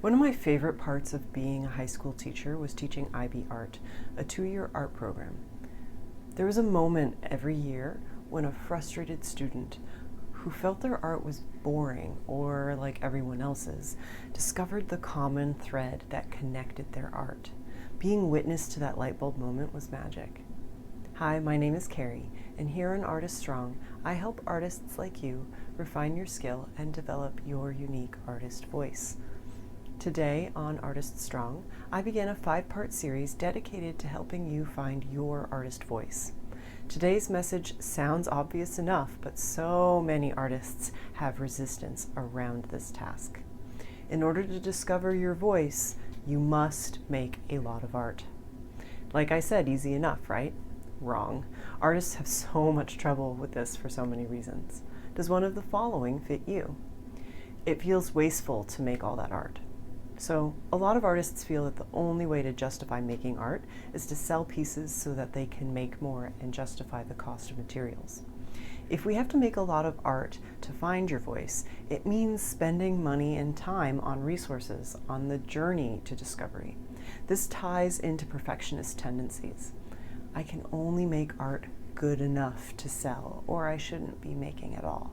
One of my favorite parts of being a high school teacher was teaching IB Art, a 2-year art program. There was a moment every year when a frustrated student who felt their art was boring or like everyone else's discovered the common thread that connected their art. Being witness to that light bulb moment was magic. Hi, my name is Carrie, and here on Artist Strong, I help artists like you refine your skill and develop your unique artist voice. Today on Artist Strong, I begin a 5-part series dedicated to helping you find your artist voice. Today's message sounds obvious enough, but so many artists have resistance around this task. In order to discover your voice, you must make a lot of art. Like I said, easy enough, right? Wrong. Artists have so much trouble with this for so many reasons. Does one of the following fit you? It feels wasteful to make all that art. So a lot of artists feel that the only way to justify making art is to sell pieces so that they can make more and justify the cost of materials. If we have to make a lot of art to find your voice, it means spending money and time on resources on the journey to discovery. This ties into perfectionist tendencies. I can only make art good enough to sell, or I shouldn't be making at all.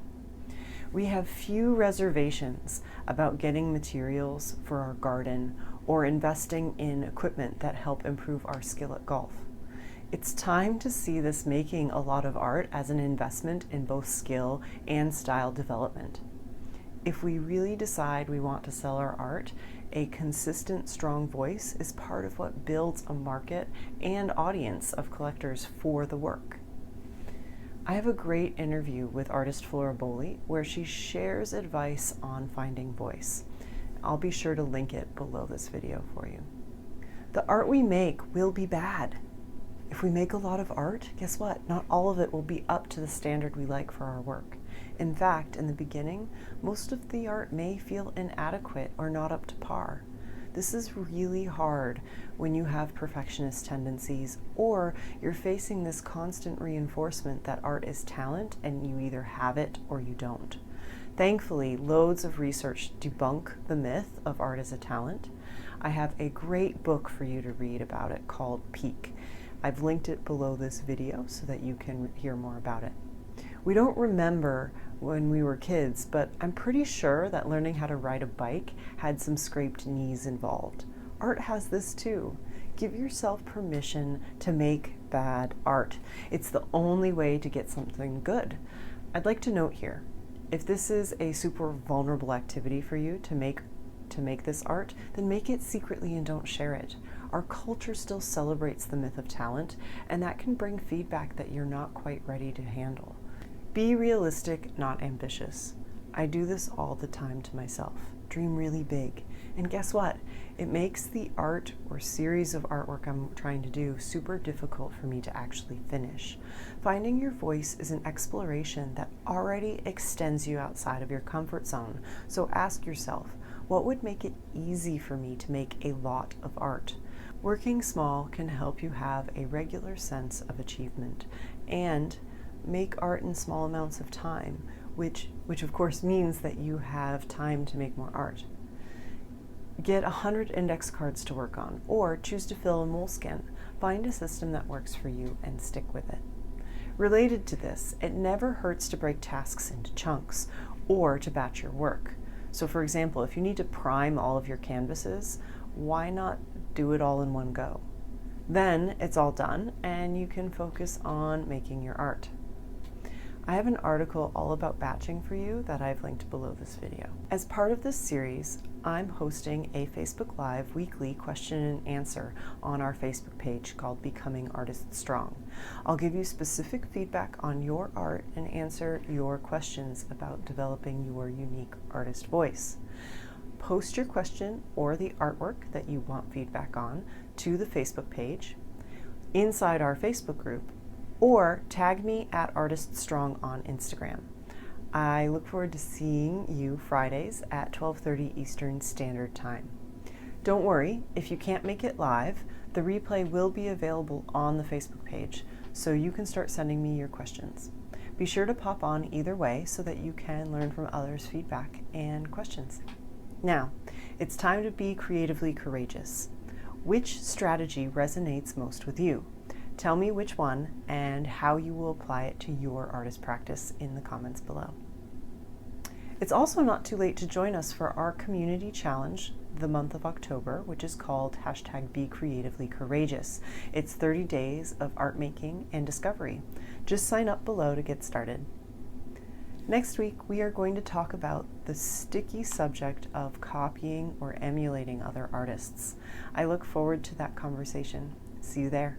We have few reservations about getting materials for our garden or investing in equipment that help improve our skill at golf. It's time to see this making a lot of art as an investment in both skill and style development. If we really decide we want to sell our art, a consistent, strong voice is part of what builds a market and audience of collectors for the work. I have a great interview with artist Flora Boley where she shares advice on finding voice. I'll be sure to link it below this video for you. The art we make will be bad. If we make a lot of art, guess what? Not all of it will be up to the standard we like for our work. In fact, in the beginning, most of the art may feel inadequate or not up to par. This is really hard when you have perfectionist tendencies or you're facing this constant reinforcement that art is talent and you either have it or you don't. Thankfully, loads of research debunk the myth of art as a talent. I have a great book for you to read about it called Peak. I've linked it below this video so that you can hear more about it. We don't remember when we were kids, but I'm pretty sure that learning how to ride a bike had some scraped knees involved. Art has this too. Give yourself permission to make bad art. It's the only way to get something good. I'd like to note here, if this is a super vulnerable activity for you to make this art, then make it secretly and don't share it. Our culture still celebrates the myth of talent, and that can bring feedback that you're not quite ready to handle. Be realistic, not ambitious. I do this all the time to myself. Dream really big. And guess what? It makes the art or series of artwork I'm trying to do super difficult for me to actually finish. Finding your voice is an exploration that already extends you outside of your comfort zone. So ask yourself, what would make it easy for me to make a lot of art? Working small can help you have a regular sense of achievement and make art in small amounts of time, which of course means that you have time to make more art. Get 100 index cards to work on, or choose to fill a moleskin. Find a system that works for you and stick with it. Related to this, it never hurts to break tasks into chunks or to batch your work. So for example, if you need to prime all of your canvases, why not do it all in one go? Then it's all done and you can focus on making your art. I have an article all about batching for you that I've linked below this video. As part of this series, I'm hosting a Facebook Live weekly question and answer on our Facebook page called Becoming Artist Strong. I'll give you specific feedback on your art and answer your questions about developing your unique artist voice. Post your question or the artwork that you want feedback on to the Facebook page, inside our Facebook group, or tag me at Artist Strong on Instagram. I look forward to seeing you Fridays at 12:30 Eastern Standard Time. Don't worry, if you can't make it live, the replay will be available on the Facebook page, so you can start sending me your questions. Be sure to pop on either way so that you can learn from others' feedback and questions. Now, it's time to be creatively courageous. Which strategy resonates most with you? Tell me which one and how you will apply it to your artist practice in the comments below. It's also not too late to join us for our community challenge the month of October, which is called #BeCreativelyCourageous. It's 30 days of art making and discovery. Just sign up below to get started. Next week, we are going to talk about the sticky subject of copying or emulating other artists. I look forward to that conversation. See you there.